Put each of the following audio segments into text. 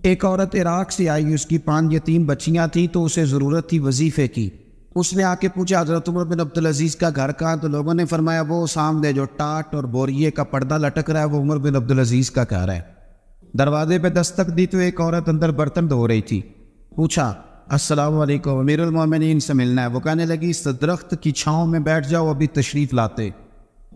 ایک عورت عراق سے آئی، اس کی 5 یتیم بچیاں تھیں تو اسے ضرورت تھی وظیفے کی۔ اس نے آ کے پوچھا حضرت عمر بن عبدالعزیز کا گھر کہاں؟ تو لوگوں نے فرمایا وہ سامنے جو ٹاٹ اور بوریے کا پردہ لٹک رہا ہے وہ عمر بن عبدالعزیز کا گھر ہے۔ دروازے پہ دستک دی تو ایک عورت اندر برتن دھو رہی تھی۔ پوچھا السلام علیکم، امیر المومنین سے ملنا ہے۔ وہ کہنے لگی اس درخت کی چھاؤں میں بیٹھ جاؤ، ابھی تشریف لاتے۔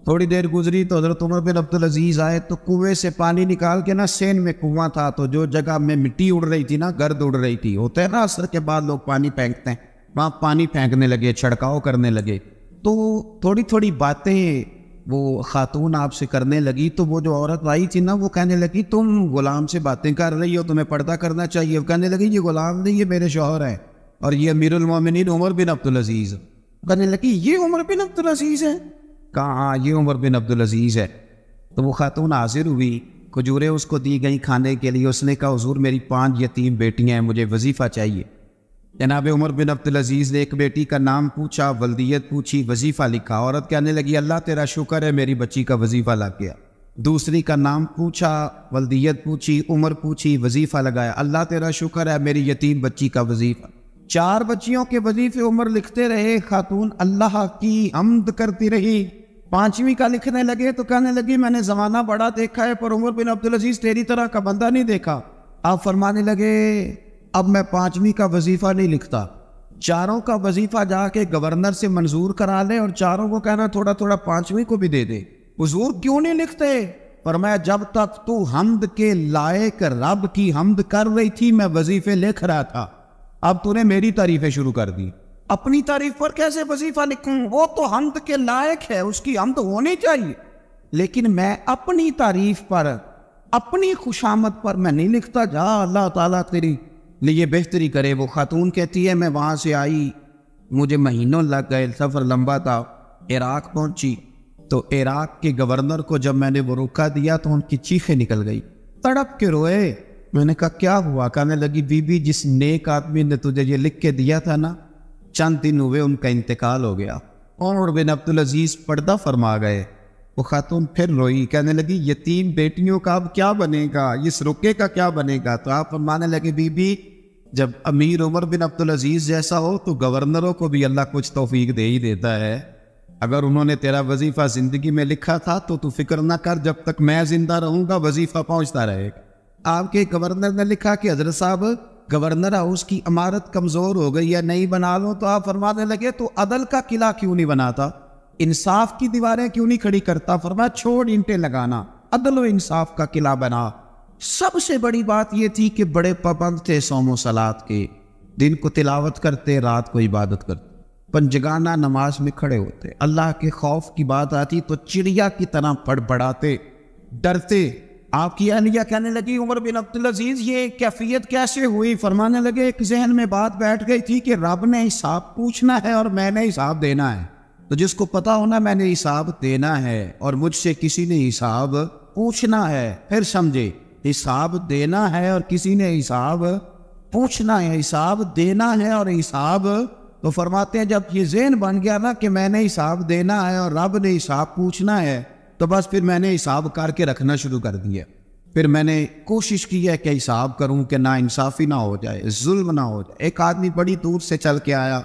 تھوڑی دیر گزری تو حضرت عمر بن عبدالعزیز آئے تو کنویں سے پانی نکال کے سین میں کنواں تھا، تو جو جگہ میں مٹی اڑ رہی تھی گرد اڑ رہی تھی، ہوتا ہے عصر کے بعد لوگ پانی پھینکتے ہیں، وہاں پانی پھینکنے لگے، چھڑکاؤ کرنے لگے۔ تو تھوڑی تھوڑی باتیں وہ خاتون آپ سے کرنے لگی، تو وہ جو عورت آئی تھی وہ کہنے لگی تم غلام سے باتیں کر رہی ہو، تمہیں پردہ کرنا چاہیے۔ وہ کہنے لگی یہ غلام نہیں، یہ میرے شوہر ہیں اور یہ امیر المومنین عمر بن عبدالعزیز۔ کہنے لگی یہ عمر بن عبدالعزیز ہے؟ کہا ہاں یہ عمر بن عبدالعزیز ہے۔ تو وہ خاتون حاضر ہوئی، کھجوریں اس کو دی گئیں کھانے کے لیے۔ اس نے کہا حضور میری 5 یتیم بیٹیاں ہیں، مجھے وظیفہ چاہیے۔ جناب عمر بن عبدالعزیز نے ایک بیٹی کا نام پوچھا، ولدیت پوچھی، وظیفہ لکھا۔ عورت کہنے لگی اللہ تیرا شکر ہے میری بچی کا وظیفہ لگ گیا۔ دوسری کا نام پوچھا، ولدیت پوچھی، عمر پوچھی، وظیفہ لگایا، اللہ تیرا شکر ہے میری یتیم بچی کا وظیفہ۔ 4 بچیوں کے وظیفے عمر لکھتے رہے، خاتون اللہ کی حمد کرتی رہی۔ 5ویں کا لکھنے لگے تو کہنے لگی میں نے زمانہ بڑا دیکھا ہے پر عمر بن عبدالعزیز تیری طرح کا بندہ نہیں دیکھا۔ آپ فرمانے لگے اب میں 5ویں کا وظیفہ نہیں لکھتا، 4 کا وظیفہ جا کے گورنر سے منظور کرا لے اور 4 کو کہنا تھوڑا تھوڑا 5ویں کو بھی دے دے۔ حضور کیوں نہیں لکھتے؟ فرمایا جب تک تو حمد کے لائق رب کی حمد کر رہی تھی میں وظیفے لکھ رہا تھا، اب تو نے میری تعریفیں شروع کر دی۔ اپنی تعریف پر کیسے وظیفہ لکھوں؟ وہ تو حمد کے لائق ہے، اس کی حمد ہونی چاہیے، لیکن میں اپنی تعریف پر، اپنی خوشامد پر میں نہیں لکھتا۔ جا اللہ تعالیٰ تیری لیے بہتری کرے۔ وہ خاتون کہتی ہے میں وہاں سے آئی، مجھے مہینوں لگ گئے، سفر لمبا تھا، عراق پہنچی تو عراق کے گورنر کو جب میں نے وہ روکا دیا تو ان کی چیخیں نکل گئی، تڑپ کے روئے۔ میں نے کہا کیا ہوا؟ کہنے لگی بی بی جس نیک آدمی نے تجھے یہ لکھ کے دیا تھا چند دن ہوئے ان کا انتقال ہو گیا۔ عمر بن عبدالعزیز پردہ فرما گئے۔ وہ خاتون پھر روئی، کہنے لگی یتیم بیٹیوں کا اب کیا بنے گا، اس رکے کا کیا بنے گا؟ تو آپ فرمانے لگے بی بی جب امیر عمر بن عبدالعزیز جیسا ہو تو گورنروں کو بھی اللہ کچھ توفیق دے ہی دیتا ہے۔ اگر انہوں نے تیرا وظیفہ زندگی میں لکھا تھا تو فکر نہ کر، جب تک میں زندہ رہوں گا وظیفہ پہنچتا رہے گا۔ آپ کے گورنر نے لکھا کہ حضرت صاحب گورنر ہاؤس کی عمارت کمزور ہو گئی ہے، نہیں بنا لو۔ تو آپ فرمانے لگے تو عدل کا قلعہ کیوں نہیں بناتا، انصاف کی دیواریں کیوں نہیں کھڑی کرتا؟ فرمایا چھوڑ اینٹیں لگانا، عدل و انصاف کا قلعہ بنا۔ سب سے بڑی بات یہ تھی کہ بڑے پابند تھے صوم و صلات کے، دن کو تلاوت کرتے، رات کو عبادت کرتے، پنجگانہ نماز میں کھڑے ہوتے، اللہ کے خوف کی بات آتی تو چڑیا کی طرح بڑبڑاتے، ڈرتے۔ آپ کی اہلیہ کہنے لگی عمر بن عبدالعزیز یہ کیفیت کیسے ہوئی؟ فرمانے لگے ایک ذہن میں بات بیٹھ گئی تھی کہ رب نے حساب پوچھنا ہے اور میں نے حساب دینا ہے، تو جس کو پتا ہونا میں نے حساب دینا ہے اور مجھ سے کسی نے حساب پوچھنا ہے، پھر سمجھے حساب دینا ہے اور کسی نے حساب پوچھنا ہے، حساب دینا ہے اور حساب۔ تو فرماتے ہیں جب یہ ذہن بن گیا کہ میں نے حساب دینا ہے اور رب نے حساب پوچھنا ہے تو بس پھر میں نے حساب کر کے رکھنا شروع کر دیا۔ پھر میں نے کوشش کی ہے کہ حساب کروں کہ نا انصافی نہ ہو جائے، ظلم نہ ہو جائے۔ ایک آدمی بڑی دور سے چل کے آیا،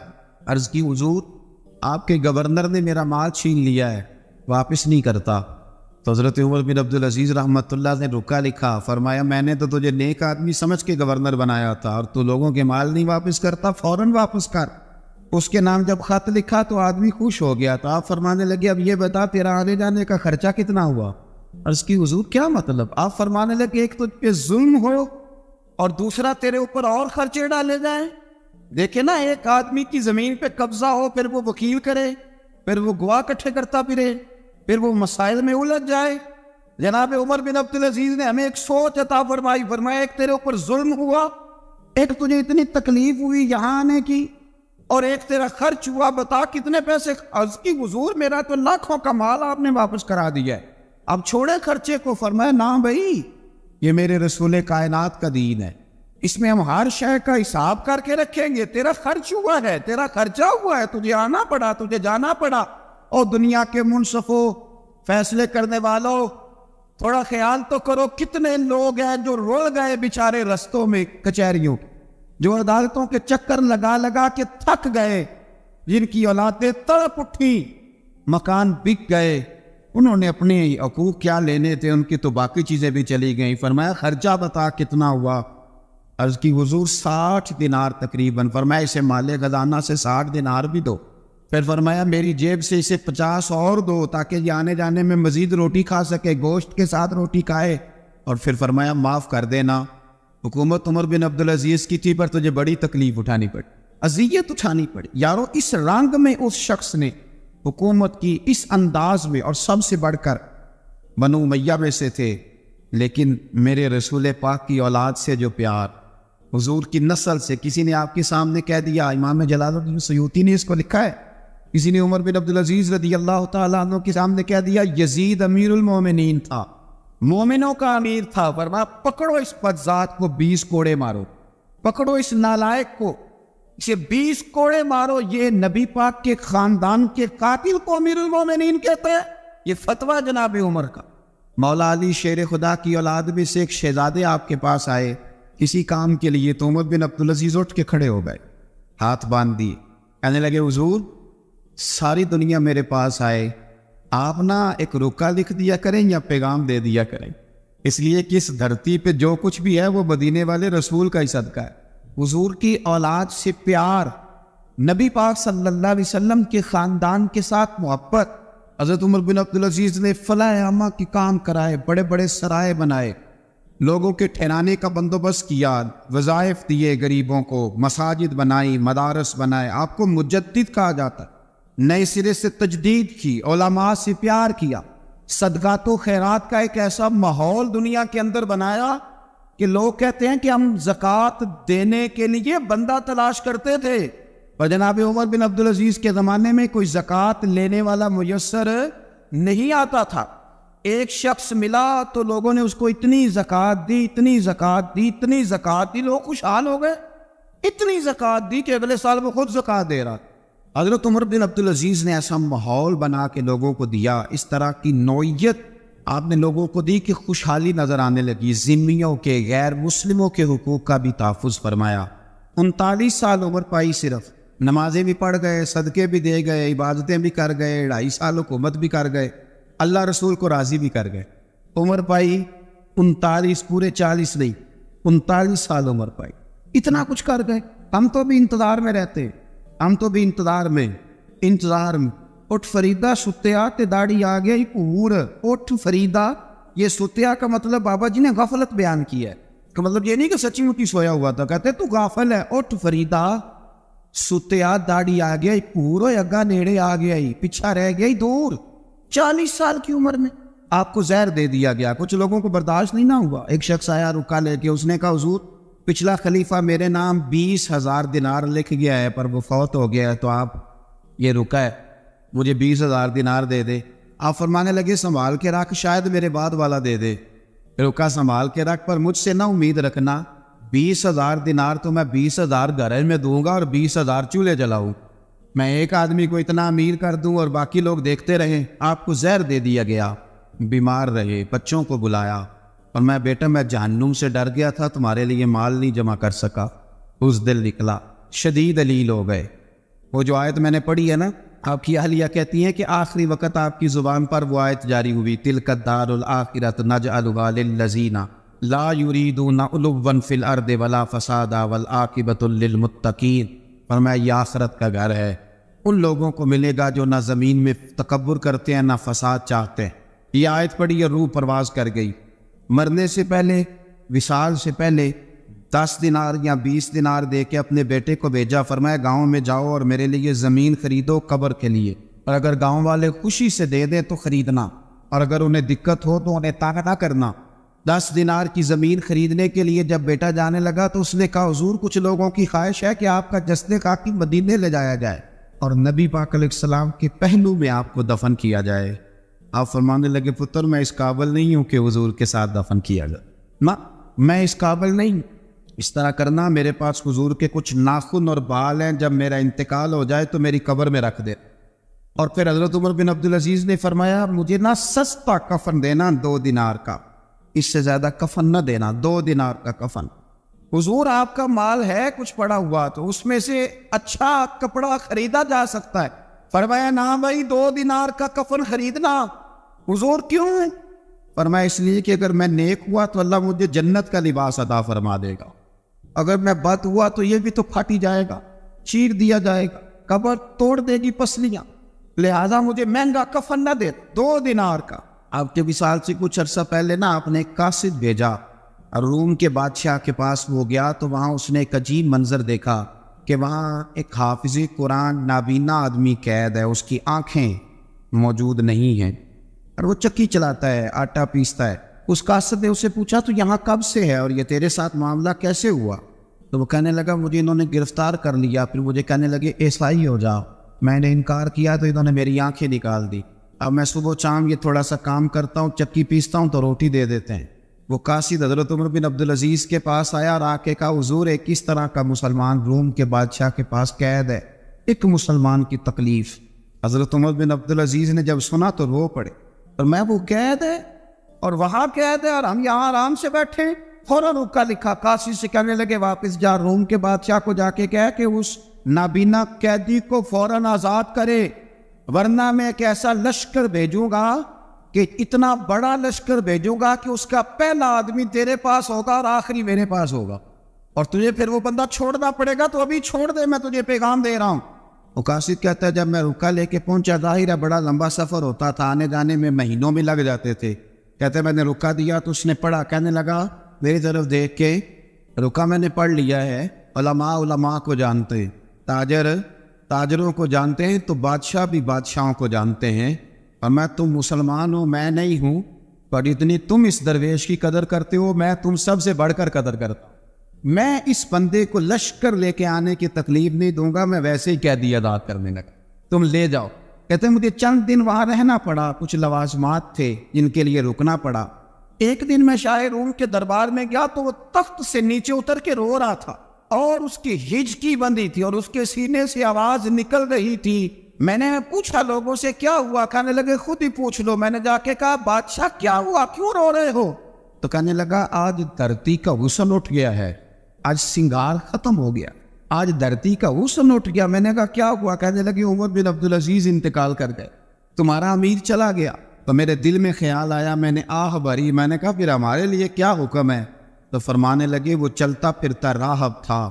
عرض کی حضور آپ کے گورنر نے میرا مال چھین لیا ہے، واپس نہیں کرتا۔ تو حضرت عمر بن عبدالعزیز رحمۃ اللہ نے رکا لکھا، فرمایا میں نے تو تجھے نیک آدمی سمجھ کے گورنر بنایا تھا اور تو لوگوں کے مال نہیں واپس کرتا، فوراً واپس کر۔ اس کے نام جب خط لکھا تو آدمی خوش ہو گیا۔ تو آپ فرمانے لگے اب یہ بتا تیرا آنے جانے کا خرچہ کتنا ہوا؟ عرض کی حضور کیا مطلب؟ آپ فرمانے لگے ایک تو پہ ظلم ہو اور دوسرا تیرے اوپر اور خرچے ڈالے جائیں۔ دیکھیں نا ایک آدمی کی زمین پہ قبضہ ہو، پھر وہ وکیل کرے، پھر وہ گواہ اکٹھے کرتا پھرے، پھر وہ مسائل میں الجھ جائے۔ جناب عمر بن عبدالعزیز نے ہمیں ایک سوچ عطا فرمائی، فرمایا ایک تیرے اوپر ظلم ہوا، ایک تجھے اتنی تکلیف ہوئی یہاں آنے کی، اور ایک تیرا خرچ ہوا، بتا کتنے پیسے؟ عرض کی حضور میرا تو لاکھوں کا مال آپ نے واپس کرا دیا ہے، اب چھوڑے خرچے کو۔ فرمایا نہ بھائی یہ میرے رسول کائنات کا دین ہے، اس میں ہم ہر شے کا حساب کر کے رکھیں گے۔ تیرا خرچ ہوا ہے، تیرا خرچہ ہوا ہے، تجھے آنا پڑا، تجھے جانا پڑا۔ اور دنیا کے منصفوں فیصلے کرنے والوں تھوڑا خیال تو کرو کتنے لوگ ہیں جو رول گئے بیچارے رستوں میں کچہریوں، جو عدالتوں کے چکر لگا لگا کے تھک گئے، جن کی اولادیں تڑپ اٹھی، مکان بک گئے، انہوں نے اپنے حقوق کیا لینے تھے، ان کی تو باقی چیزیں بھی چلی گئیں۔ فرمایا خرچہ بتا کتنا ہوا؟ عرض کی حضور 60 دینار تقریباً۔ فرمایا اسے مال خزانہ سے 60 دینار بھی دو۔ پھر فرمایا میری جیب سے اسے 50 اور دو تاکہ یہ آنے جانے میں مزید روٹی کھا سکے، گوشت کے ساتھ روٹی کھائے۔ اور پھر فرمایا معاف کر دینا، حکومت عمر بن عبدالعزیز کی تھی پر تجھے بڑی تکلیف اٹھانی پڑی، اذیت اٹھانی پڑی۔ یارو اس رنگ میں اس شخص نے حکومت کی، اس انداز میں، اور سب سے بڑھ کر بنو امیہ میں سے تھے، لیکن میرے رسول پاک کی اولاد سے جو پیار، حضور کی نسل سے، کسی نے آپ کے سامنے کہہ دیا، امام جلال الدین سیوطی نے اس کو لکھا ہے، کسی نے عمر بن عبدالعزیز رضی اللہ تعالیٰ عنہ کے سامنے کہہ دیا یزید امیر المومنین تھا، مومنوں کا امیر تھا۔ فرمایا پکڑو اس بدذات کو 20 کوڑے مارو، پکڑو اس نالائق کو، اسے 20 کوڑے مارو۔ یہ نبی پاک کے خاندان کے قاتل کو امیر المومنین کہتے ہیں؟ یہ فتویٰ جناب عمر کا۔ مولا علی شیر خدا کی اولاد میں سے ایک شہزادے آپ کے پاس آئے کسی کام کے لیے، تو عمر بن عبدالعزیز اٹھ کے کھڑے ہو گئے، ہاتھ باندھ دیے، کہنے لگے حضور ساری دنیا میرے پاس آئے، آپ نہ ایک رکا لکھ دیا کریں یا پیغام دے دیا کریں، اس لیے کہ اس دھرتی پہ جو کچھ بھی ہے وہ مدینے والے رسول کا ہی صدقہ ہے۔ حضور کی اولاد سے پیار، نبی پاک صلی اللہ علیہ وسلم کے خاندان کے ساتھ محبت۔ حضرت عمر بن عبدالعزیز نے فلاح عامہ کے کام کرائے، بڑے بڑے سرائے بنائے، لوگوں کے ٹھہرانے کا بندوبست کیا، وظائف دیے غریبوں کو، مساجد بنائی، مدارس بنائے۔ آپ کو مجدد کہا جاتا ہے، نئے سرے سے تجدید کی، علماء سے پیار کیا، صدقات و خیرات کا ایک ایسا ماحول دنیا کے اندر بنایا کہ لوگ کہتے ہیں کہ ہم زکوٰۃ دینے کے لیے بندہ تلاش کرتے تھے، اور جناب عمر بن عبدالعزیز کے زمانے میں کوئی زکوٰۃ لینے والا میسر نہیں آتا تھا۔ ایک شخص ملا تو لوگوں نے اس کو اتنی زکوٰۃ دی، اتنی زکوٰۃ دی، اتنی زکوٰۃ دی، لوگ خوشحال ہو گئے، اتنی زکوٰۃ دی کہ اگلے سال وہ خود زکوٰۃ دے رہا۔ حضرت عمر بن عبدالعزیز نے ایسا ماحول بنا کے لوگوں کو دیا، اس طرح کی نوعیت آپ نے لوگوں کو دی کہ خوشحالی نظر آنے لگی۔ ذمیوں کے، غیر مسلموں کے حقوق کا بھی تحفظ فرمایا۔ 39 سال عمر پائی، صرف نمازیں بھی پڑھ گئے، صدقے بھی دے گئے، عبادتیں بھی کر گئے، 2.5 سال حکومت بھی کر گئے، اللہ رسول کو راضی بھی کر گئے۔ عمر پائی 39، پورے 40 نہیں، 39 سال عمر پائی، اتنا کچھ کر گئے۔ ہم تو بھی انتظار میں رہتے، ہم تو بھی انتظار میں۔ اٹھ فریدہ ستیا تے داڑھی آ گئی پور، اٹھ فریدہ، یہ ستیا کا مطلب بابا جی نے غفلت بیان کیا ہے، کہ مطلب یہ نہیں کہ سچی مچی سویا ہوا تھا، کہتے تو غافل ہے۔ اٹھ فریدہ ستیا داڑھی آ گیا پور، اگا نیڑے آ گیا، پیچھا رہ گیا دور۔ 40 سال کی عمر میں آپ کو زہر دے دیا گیا، کچھ لوگوں کو برداشت نہیں نہ ہوا۔ ایک شخص آیا رکا لے کے، اس نے کہا حضور پچھلا خلیفہ میرے نام 20,000 دینار لکھ گیا ہے پر وہ فوت ہو گیا ہے، تو آپ یہ رکا ہے مجھے 20,000 دینار دے دے۔ آپ فرمانے لگے سنبھال کے رکھ، شاید میرے بعد والا دے دے۔ رکا سنبھال کے رکھ، پر مجھ سے نہ امید رکھنا 20,000 دینار تو میں 20,000 گھر میں دوں گا اور 20,000 چولہے جلاؤں، میں ایک آدمی کو اتنا امیر کر دوں اور باقی لوگ دیکھتے رہیں۔ آپ کو زہر دے دیا گیا، بیمار رہے، بچوں کو بلایا، اور میں بیٹا میں جہنم سے ڈر گیا تھا، تمہارے لیے مال نہیں جمع کر سکا۔ اس دل نکلا، شدید علیل ہو گئے۔ وہ جو آیت میں نے پڑھی ہے نا، آپ کی اہلیہ کہتی ہیں کہ آخری وقت آپ کی زبان پر وہ آیت جاری ہوئی، تلک الدار الآخرۃ نجعلھا للذین لا یریدون علوا فی الارض ولا فسادا والعاقبۃ للمتقین۔ فرمایا یہ آخرت کا گھر ہے، ان لوگوں کو ملے گا جو نہ زمین میں تکبر کرتے ہیں نہ فساد چاہتے ہیں۔ یہ آیت پڑھی اور روح پرواز کر گئی۔ مرنے سے پہلے، وصال سے پہلے 10 دینار یا 20 دینار دے کے اپنے بیٹے کو بھیجا، فرمایا گاؤں میں جاؤ اور میرے لیے زمین خریدو قبر کے لیے، اور اگر گاؤں والے خوشی سے دے دیں تو خریدنا، اور اگر انہیں دقت ہو تو انہیں تنگ نہ کرنا۔ 10 دینار کی زمین خریدنے کے لیے جب بیٹا جانے لگا تو اس نے کہا حضور کچھ لوگوں کی خواہش ہے کہ آپ کا جسد خاکی مدینے لے جایا جائے اور نبی پاک علیہ السلام کے پہلو میں آپ کو دفن کیا جائے۔ آپ فرمانے لگے پتر میں اس قابل نہیں ہوں کہ حضور کے ساتھ دفن کیا جائے، میں اس قابل نہیں، اس طرح کرنا میرے پاس حضور کے کچھ ناخن اور بال ہیں، جب میرا انتقال ہو جائے تو میری قبر میں رکھ دے۔ اور پھر حضرت عمر بن عبدالعزیز نے فرمایا مجھے نہ سستا کفن دینا 2 دینار کا، اس سے زیادہ کفن نہ دینا، 2 دینار کا کفن۔ حضور آپ کا مال ہے کچھ پڑا ہوا تو اس میں سے اچھا کپڑا خریدا جا سکتا ہے۔ فرمایا نہ بھائی 2 دینار کا کفن خریدنا۔ حضور کیوں؟ فرمایا اس لیے کہ اگر میں نیک ہوا تو اللہ مجھے جنت کا لباس عطا فرما دے گا، اگر میں بد ہوا تو یہ بھی تو پھٹ ہی جائے گا، چیر دیا جائے گا، قبر توڑ دے گی پسلیاں، لہذا مجھے مہنگا کفن نہ دے، 2 دینار کا۔ آپ کے وصال سے کچھ عرصہ پہلے نا آپ نے ایک قاصد بھیجا، روم کے بادشاہ کے پاس وہ گیا تو وہاں اس نے ایک عجیب منظر دیکھا کہ وہاں ایک حافظ قرآن نابینا آدمی قید ہے، اس کی آنکھیں موجود نہیں ہیں اور وہ چکی چلاتا ہے، آٹا پیستا ہے۔ اس قاصد نے اسے پوچھا تو یہاں کب سے ہے اور یہ تیرے ساتھ معاملہ کیسے ہوا؟ تو وہ کہنے لگا مجھے انہوں نے گرفتار کر لیا، پھر مجھے کہنے لگے عیسائی ہو جاؤ، میں نے انکار کیا تو انہوں نے میری آنکھیں نکال دی، اب میں صبح شام یہ تھوڑا سا کام کرتا ہوں، چکی پیستا ہوں تو روٹی دے دیتے ہیں۔ وہ قاصد حضرت عمر بن عبدالعزیز کے پاس آیا اور آ کے کہا حضور ایک اس طرح کا مسلمان روم کے بادشاہ کے پاس قید ہے، ایک مسلمان کی تکلیف۔ حضرت عمر بن عبدالعزیز نے جب سنا تو رو پڑے، اور میں وہ قید ہے اور وہاں قید ہے اور ہم یہاں آرام سے بیٹھے۔ فوراً روکا لکھا قاصد سے کہنے لگے واپس جا روم کے بادشاہ کو جا کے کہہ کہ اس نابینا قیدی کو فوراً آزاد کرے، ورنہ میں ایک ایسا لشکر بھیجوں گا کہ اتنا بڑا لشکر بھیجوں گا کہ اس کا پہلا آدمی تیرے پاس ہوگا اور آخری میرے پاس ہوگا، اور تجھے پھر وہ بندہ چھوڑنا پڑے گا، تو ابھی چھوڑ دے، میں تجھے پیغام دے رہا ہوں۔ وہ قاصد کہتا ہے جب میں رکا لے کے پہنچا، ظاہر ہے بڑا لمبا سفر ہوتا تھا، آنے جانے میں مہینوں میں لگ جاتے تھے۔ کہتے میں نے رکا دیا تو اس نے پڑھا، کہنے لگا میری طرف دیکھ کے رکا میں نے پڑھ لیا ہے، علماء علماء کو جانتے ہیں، تاجر تاجروں کو جانتے ہیں، تو بادشاہ بھی بادشاہوں کو جانتے ہیں، اور میں تم مسلمان ہو میں نہیں ہوں، پر اتنی تم اس درویش کی قدر کرتے ہو میں تم سب سے بڑھ کر قدر کرتا ہوں۔ میں اس بندے کو لشکر لے کے آنے کی تکلیف نہیں دوں گا، میں ویسے ہی قیدی آزاد کرنے لگا، تم لے جاؤ۔ کہتے ہیں مجھے چند دن وہاں رہنا پڑا، کچھ لوازمات تھے جن کے لیے رکنا پڑا۔ ایک دن میں شاہ روم کے دربار میں گیا تو وہ تخت سے نیچے اتر کے رو رہا تھا اور اس کی ہچکی بندھی تھی اور اس کے سینے سے آواز نکل رہی تھی۔ میں نے پوچھا لوگوں سے کیا ہوا؟ کہنے لگے خود ہی پوچھ لو۔ میں نے جا کے کہا بادشاہ کیا ہوا، کیوں رو رہے ہو؟ تو کہنے لگا آج دھرتی کا غسل اٹھ گیا ہے، آج سنگار ختم ہو گیا، آج دھرتی کا غسل اٹھ گیا۔ میں نے کہا کیا ہوا؟ کہنے لگے عمر بن عبدالعزیز انتقال کر گئے، تمہارا امیر چلا گیا۔ تو میرے دل میں خیال آیا، میں نے آہ بھری، میں نے کہا پھر ہمارے لیے کیا حکم ہے؟ تو فرمانے لگے وہ چلتا پھرتا راہب تھا،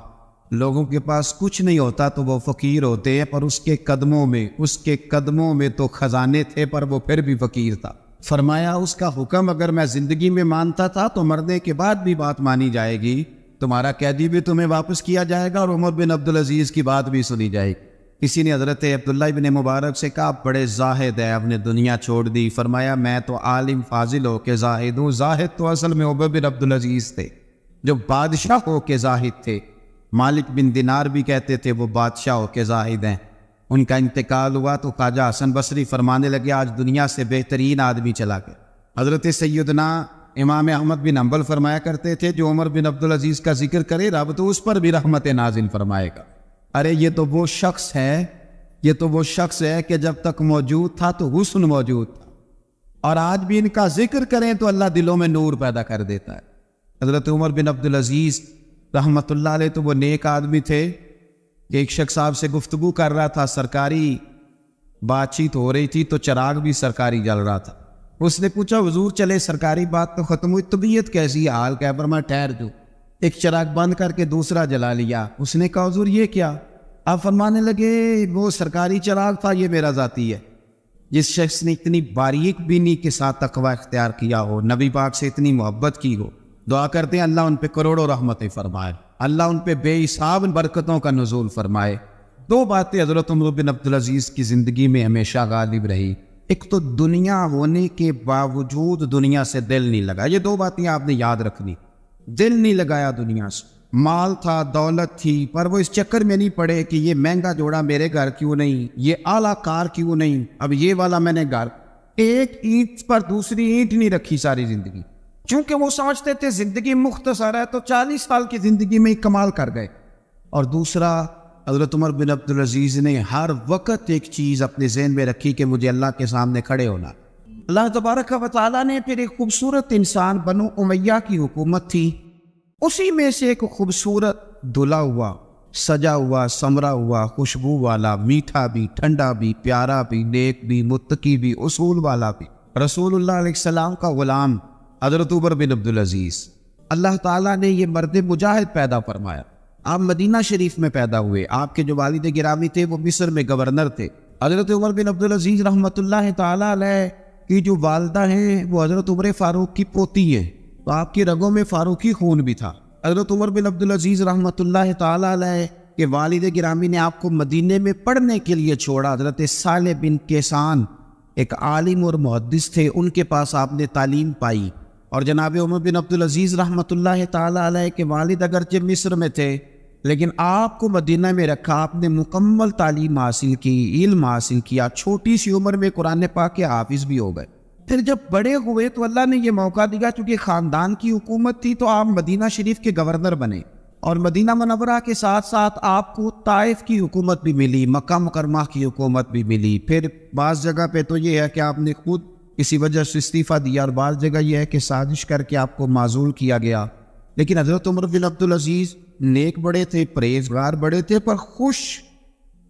لوگوں کے پاس کچھ نہیں ہوتا تو وہ فقیر ہوتے ہیں، پر اس کے قدموں میں تو خزانے تھے، پر وہ پھر بھی فقیر تھا۔ فرمایا اس کا حکم اگر میں زندگی میں مانتا تھا تو مرنے کے بعد بھی بات مانی جائے گی، تمہارا قیدی بھی تمہیں واپس کیا جائے گا اور عمر بن عبدالعزیز کی بات بھی سنی جائے گی۔ کسی نے حضرت عبداللہ بن مبارک سے کہا بڑے زاہد ہے، آپ نے دنیا چھوڑ دی۔ فرمایا میں تو عالم فاضل ہو کے زاہد ہوں، زاہد تو اصل میں عمر بن عبدالعزیز تھے جو بادشاہ ہو کے زاہد تھے۔ مالک بن دینار بھی کہتے تھے وہ بادشاہ ہو کے زاہد ہیں۔ ان کا انتقال ہوا تو خواجہ حسن بصری فرمانے لگے آج دنیا سے بہترین آدمی چلا گیا۔ حضرت سیدنا امام احمد بن حنبل فرمایا کرتے تھے جو عمر بن عبدالعزیز کا ذکر کرے رب تو اس پر بھی رحمت نازل فرمائے گا۔ ارے یہ تو وہ شخص ہے کہ جب تک موجود تھا تو حسن موجود تھا، اور آج بھی ان کا ذکر کریں تو اللہ دلوں میں نور پیدا کر دیتا ہے۔ حضرت عمر بن عبدالعزیز رحمت اللہ علیہ تو وہ نیک آدمی تھے کہ ایک شخص صاحب سے گفتگو کر رہا تھا، سرکاری بات چیت ہو رہی تھی تو چراغ بھی سرکاری جل رہا تھا۔ اس نے پوچھا حضور چلے سرکاری بات تو ختم ہوئی، طبیعت کیسی حال کیا؟ پر میں ٹھہر جو، ایک چراغ بند کر کے دوسرا جلا لیا۔ اس نے کہا حضور یہ کیا؟ آپ فرمانے لگے وہ سرکاری چراغ تھا، یہ میرا ذاتی ہے۔ جس شخص نے اتنی باریک بینی کے ساتھ تقوی اختیار کیا ہو، نبی پاک سے اتنی محبت کی ہو، دعا کرتے ہیں اللہ ان پہ کروڑوں رحمتیں فرمائے، اللہ ان پہ بے حساب برکتوں کا نزول فرمائے۔ دو باتیں حضرت عمر بن عبدالعزیز کی زندگی میں ہمیشہ غالب رہی، ایک تو دنیا ہونے کے باوجود دنیا سے دل نہیں لگا، یہ دو باتیں آپ نے یاد رکھنی، دل نہیں لگایا دنیا سے۔ مال تھا، دولت تھی، پر وہ اس چکر میں نہیں پڑے کہ یہ مہنگا جوڑا میرے گھر کیوں نہیں، یہ اعلیٰ کار کیوں نہیں، اب یہ والا میں نے گھر، ایک اینٹ پر دوسری اینٹ نہیں رکھی ساری زندگی، چونکہ وہ سمجھتے تھے زندگی مختصر ہے تو 40 سال کی زندگی میں ہی کمال کر گئے۔ اور دوسرا حضرت عمر بن عبدالعزیز نے ہر وقت ایک چیز اپنے ذہن میں رکھی کہ مجھے اللہ کے سامنے کھڑے ہونا. اللہ تبارک و تعالیٰ نے پھر ایک خوبصورت انسان بنو امیہ کی حکومت تھی، اسی میں سے ایک خوبصورت دھلا ہوا، سجا ہوا، سمرا ہوا، خوشبو والا، میٹھا بھی، ٹھنڈا بھی، پیارا بھی، نیک بھی، متقی بھی، اصول والا بھی، رسول اللہ علیہ السلام کا غلام حضرت عمر بن عبدالعزیز. اللہ تعالیٰ نے یہ مرد مجاہد پیدا فرمایا. آپ مدینہ شریف میں پیدا ہوئے. آپ کے جو والد گرامی تھے وہ مصر میں گورنر تھے. حضرت عمر بن عبدالعزیز رحمۃ اللہ تعالیٰ علیہ کی جو والدہ ہیں وہ حضرت عمر فاروق کی پوتی ہیں، تو آپ کی رگوں میں فاروقی خون بھی تھا. حضرت عمر بن عبدالعزیز رحمۃ اللہ تعالیٰ علیہ کے والد گرامی نے آپ کو مدینے میں پڑھنے کے لیے چھوڑا. حضرت صالح بن کیسان ایک عالم اور محدث تھے، ان کے پاس آپ نے تعلیم پائی. اور جناب عمر بن عبدالعزیز رحمۃ اللہ تعالیٰ علیہ کے والد اگرچہ مصر میں تھے لیکن آپ کو مدینہ میں رکھا. آپ نے مکمل تعلیم حاصل کی، علم حاصل کیا، چھوٹی سی عمر میں قرآن پاک کے حافظ بھی ہو گئے. پھر جب بڑے ہوئے تو اللہ نے یہ موقع دیا، چونکہ خاندان کی حکومت تھی تو آپ مدینہ شریف کے گورنر بنے، اور مدینہ منورہ کے ساتھ ساتھ آپ کو طائف کی حکومت بھی ملی، مکہ مکرمہ کی حکومت بھی ملی. پھر بعض جگہ پہ تو یہ ہے کہ آپ نے خود کسی وجہ سے استعفیٰ دیا، اور بعض جگہ یہ ہے کہ سازش کر کے آپ کو معزول کیا گیا. لیکن حضرت عمر بن عبدالعزیز نیک بڑے تھے، پرہیزگار بڑے تھے، پر خوش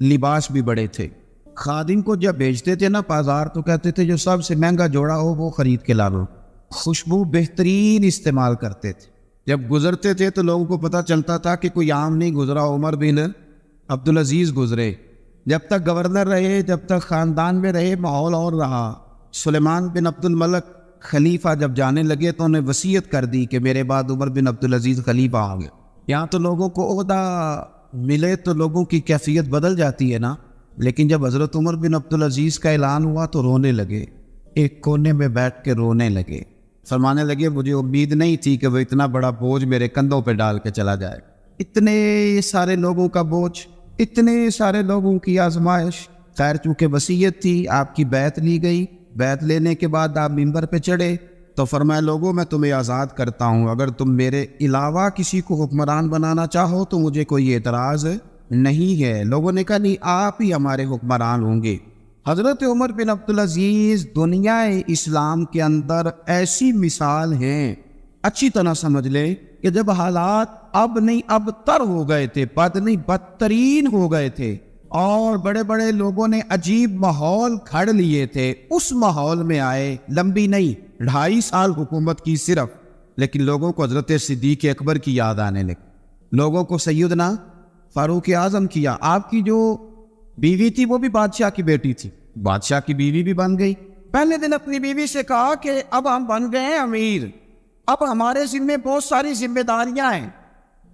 لباس بھی بڑے تھے. خادم کو جب بیچتے تھے نا بازار تو کہتے تھے جو سب سے مہنگا جوڑا ہو وہ خرید کے لا لو. خوشبو بہترین استعمال کرتے تھے. جب گزرتے تھے تو لوگوں کو پتہ چلتا تھا کہ کوئی عام نہیں گزرا، عمر بن عبدالعزیز گزرے. جب تک گورنر رہے، جب تک خاندان میں رہے، ماحول اور رہا. سلیمان بن عبد الملک خلیفہ جب جانے لگے تو انہیں وصیت کر دی کہ میرے بعد عمر بن عبدالعزیز خلیفہ آ گئے. یہاں تو لوگوں کو عہدہ ملے تو لوگوں کی کیفیت بدل جاتی ہے نا، لیکن جب حضرت عمر بن عبدالعزیز کا اعلان ہوا تو رونے لگے، ایک کونے میں بیٹھ کے رونے لگے. فرمانے لگے مجھے امید نہیں تھی کہ وہ اتنا بڑا بوجھ میرے کندھوں پہ ڈال کے چلا جائے. اتنے سارے لوگوں کا بوجھ، اتنے سارے لوگوں کی آزمائش. خیر چونکہ وصیت تھی، آپ کی بیعت لی گئی. بیعت لینے کے بعد آپ منبر پہ چڑھے تو فرمایا لوگوں میں تمہیں آزاد کرتا ہوں، اگر تم میرے علاوہ کسی کو حکمران بنانا چاہو تو مجھے کوئی اعتراض نہیں ہے. لوگوں نے کہا نہیں، آپ ہی ہمارے حکمران ہوں گے. حضرت عمر بن عبدالعزیز دنیا اسلام کے اندر ایسی مثال ہیں، اچھی طرح سمجھ لیں کہ جب حالات اب نہیں اب تر ہو گئے تھے، بد نہیں بدترین ہو گئے تھے، اور بڑے بڑے لوگوں نے عجیب ماحول گھڑ لیے تھے، اس ماحول میں آئے. لمبی نہیں، 2.5 سال حکومت کی صرف، لیکن لوگوں کو حضرت صدیق اکبر کی یاد آنے لگی، لوگوں کو سیدنا فاروق اعظم کیا. آپ کی جو بیوی تھی وہ بھی بادشاہ کی بیٹی تھی، بادشاہ کی بیوی بھی بن گئی. پہلے دن اپنی بیوی سے کہا کہ اب ہم بن گئے ہیں امیر، اب ہمارے ذمے بہت ساری ذمہ داریاں ہیں،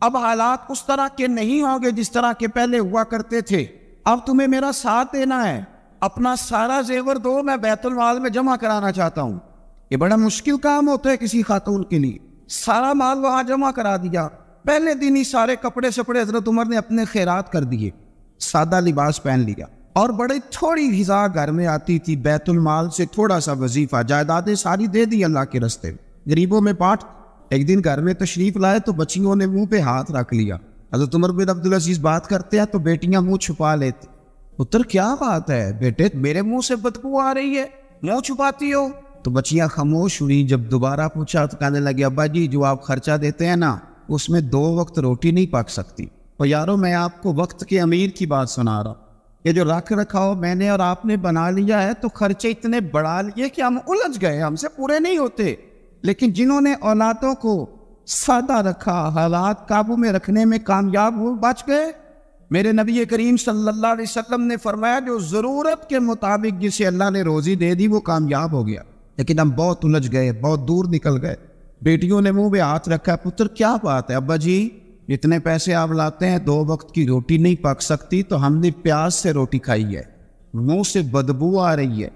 اب حالات اس طرح کے نہیں ہوں گے جس طرح کے پہلے ہوا کرتے تھے. اب تمہیں میرا ساتھ دینا ہے، اپنا سارا زیور دو، میں بیت المال میں جمع کرانا چاہتا ہوں. یہ بڑا مشکل کام ہوتا ہے کسی خاتون کے لیے. سارا مال وہاں جمع کرا دیا. پہلے دن ہی سارے کپڑے سپڑے حضرت عمر نے اپنے خیرات کر دیے، سادہ لباس پہن لیا، اور بڑی تھوڑی غذا گھر میں آتی تھی، بیت المال سے تھوڑا سا وظیفہ، جائیدادیں ساری دے دی اللہ کے رستے میں، غریبوں میں بانٹ. ایک دن گھر میں تشریف لائے تو بچیوں نے منہ پہ ہاتھ رکھ لیا. حضرت عمر بن عبدالعزیز بات کرتے ہیں تو بیٹیاں منہ چھپا لیتی. پتر کیا بات ہے بیٹے، میرے منہ سے بدبو آ رہی ہے، منہ چھپاتی ہو؟ تو بچیاں خاموش ہوئی. جب دوبارہ پوچھا تو کہنے لگے ابا جی جو آپ خرچہ دیتے ہیں نا اس میں 2 وقت روٹی نہیں پک سکتی. اور یارو میں آپ کو وقت کے امیر کی بات سنا رہا ہوں. یہ جو رکھ رکھاؤ میں نے اور آپ نے بنا لیا ہے تو خرچے اتنے بڑھا لیے کہ ہم الجھ گئے، ہم سے پورے نہیں ہوتے. لیکن جنہوں نے اولادوں کو سادہ رکھا، حالات قابو میں رکھنے میں کامیاب ہوئے، بچ گئے. میرے نبی کریم صلی اللہ علیہ وسلم نے فرمایا جو ضرورت کے مطابق جسے اللہ نے روزی دے دی وہ کامیاب ہو گیا. لیکن ہم بہت الجھ گئے، بہت دور نکل گئے. بیٹیوں نے منہ پہ ہاتھ رکھا. پتر کیا بات ہے ابا جی، اتنے پیسے آپ لاتے ہیں 2 وقت کی روٹی نہیں پک سکتی، تو ہم نے پیاز سے روٹی کھائی ہے، منہ سے بدبو آ رہی ہے،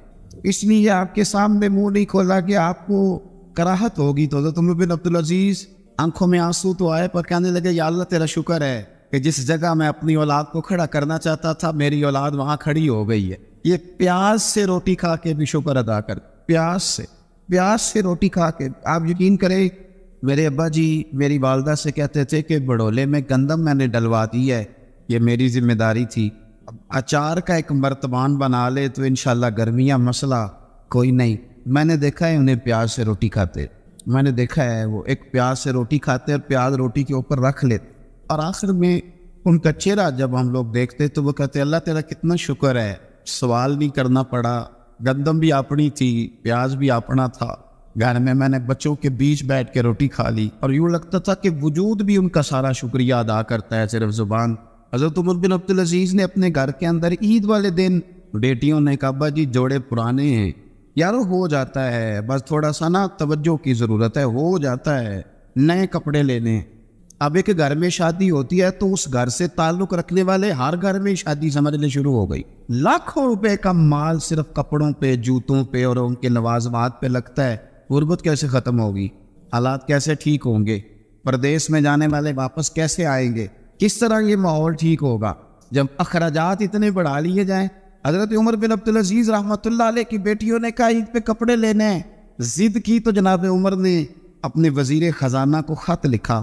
اس لیے آپ کے سامنے منہ نہیں کھولا کہ آپ کو کراہت ہوگی. تو حضرت عمر بن عبدالعزیز آنکھوں میں آنسو تو آئے پر کہنے لگے یا اللہ تیرا شکر ہے کہ جس جگہ میں اپنی اولاد کو کھڑا کرنا چاہتا تھا میری اولاد وہاں کھڑی ہو گئی ہے. یہ پیاز سے روٹی کھا کے بھی شکر ادا کر، پیاز سے روٹی کھا کے. آپ یقین کریں میرے ابا جی میری والدہ سے کہتے تھے کہ بڑولے میں گندم میں نے ڈلوا دی ہے، یہ میری ذمہ داری تھی. اب اچار کا ایک مرتبان بنا لے تو انشاءاللہ گرمیاں مسئلہ کوئی نہیں. میں نے دیکھا ہے انہیں پیاز سے روٹی کھاتے, میں نے دیکھا ہے وہ ایک پیاز سے روٹی کھاتے اور پیاز روٹی کے اوپر رکھ لیتے, اور آخر میں ان کا چہرہ جب ہم لوگ دیکھتے تو وہ کہتے اللہ تیرا کتنا شکر ہے, سوال نہیں کرنا پڑا, گندم بھی اپنی تھی, پیاز بھی اپنا تھا, گھر میں نے بچوں کے بیچ بیٹھ کے روٹی کھا لی. اور یوں لگتا تھا کہ وجود بھی ان کا سارا شکریہ ادا کرتا ہے, صرف زبان. حضرت عمر بن عبدالعزیز نے اپنے گھر کے اندر عید والے دن بیٹیوں نے کہا ابا جی جوڑے پرانے ہیں, یار ہو جاتا ہے, بس تھوڑا سا نا توجہ کی ضرورت ہے, ہو جاتا ہے, نئے کپڑے لینے. اب ایک گھر میں شادی ہوتی ہے تو اس گھر سے تعلق رکھنے والے ہر گھر میں شادی سمجھنے شروع ہو گئی. لاکھوں روپے کا مال صرف کپڑوں پہ, جوتوں پہ اور ان کے لوازمات پہ لگتا ہے. غربت کیسے ختم ہوگی, حالات کیسے ٹھیک ہوں گے, پردیس میں جانے والے واپس کیسے آئیں گے, کس طرح یہ ماحول ٹھیک ہوگا جب اخراجات اتنے بڑھا لیے جائیں. حضرت عمر بن عبدالعزیز رحمۃ اللہ علیہ کی بیٹیوں نے کہا عید پہ کپڑے لینے ہیں, ضد کی تو جناب عمر نے اپنے وزیر خزانہ کو خط لکھا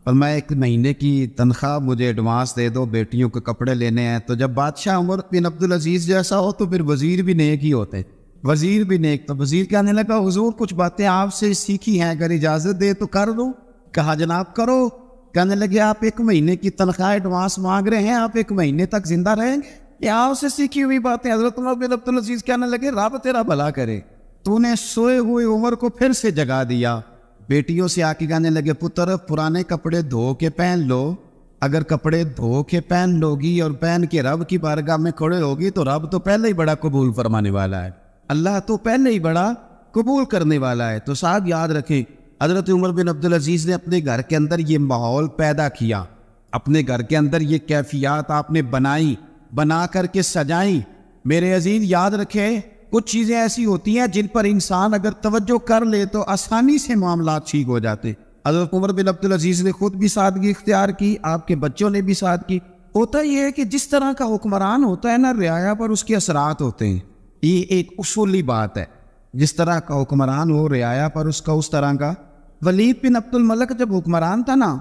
اور میں 1 مہینے کی تنخواہ مجھے ایڈوانس دے دو, بیٹیوں کے کپڑے لینے ہیں. تو جب بادشاہ عمر بن عبدالعزیز جیسا ہو تو پھر وزیر بھی نیک ہی ہوتے, وزیر بھی نیک. تو وزیر کہنے لگا حضور کچھ باتیں آپ سے سیکھی ہیں, اگر اجازت دے تو کر دوں. کہا جناب کرو. کہنے لگے آپ 1 مہینے کی تنخواہ ایڈوانس مانگ رہے ہیں, آپ 1 مہینے تک زندہ رہیں گے, یہ آپ سے سیکھی ہوئی باتیں. حضرت عمر بن عبدالعزیز کہنے لگے رب تیرا بھلا کرے, تو نے سوئے ہوئے عمر کو پھر سے جگا دیا. بیٹیوں سے آ کے کہنے لگے پتر پرانے کپڑے دھو کے پہن لو, اگر کپڑے دھو کے پہن لوگی اور پہن کے رب کی بارگاہ میں کھڑے ہوگی تو رب تو پہلے ہی بڑا قبول فرمانے والا ہے, اللہ تو پہلے ہی بڑا قبول کرنے والا ہے. تو صاحب یاد رکھیں حضرت عمر بن عبدالعزیز نے اپنے گھر کے اندر یہ ماحول پیدا کیا, اپنے گھر کے اندر یہ کیفیات آپ نے بنائی, بنا کر کے سجائیں. میرے عزیز یاد رکھیں کچھ چیزیں ایسی ہوتی ہیں جن پر انسان اگر توجہ کر لے تو آسانی سے معاملات ٹھیک ہو جاتے. حضرت عمر بن عبدالعزیز نے خود بھی سادگی اختیار کی, آپ کے بچوں نے بھی سادگی. ہوتا یہ ہے کہ جس طرح کا حکمران ہوتا ہے نا, رعایا پر اس کے اثرات ہوتے ہیں. یہ ایک اصولی بات ہے, جس طرح کا حکمران ہو رعایا پر اس کا اس طرح کا. ولید بن عبد الملک جب حکمران تھا نا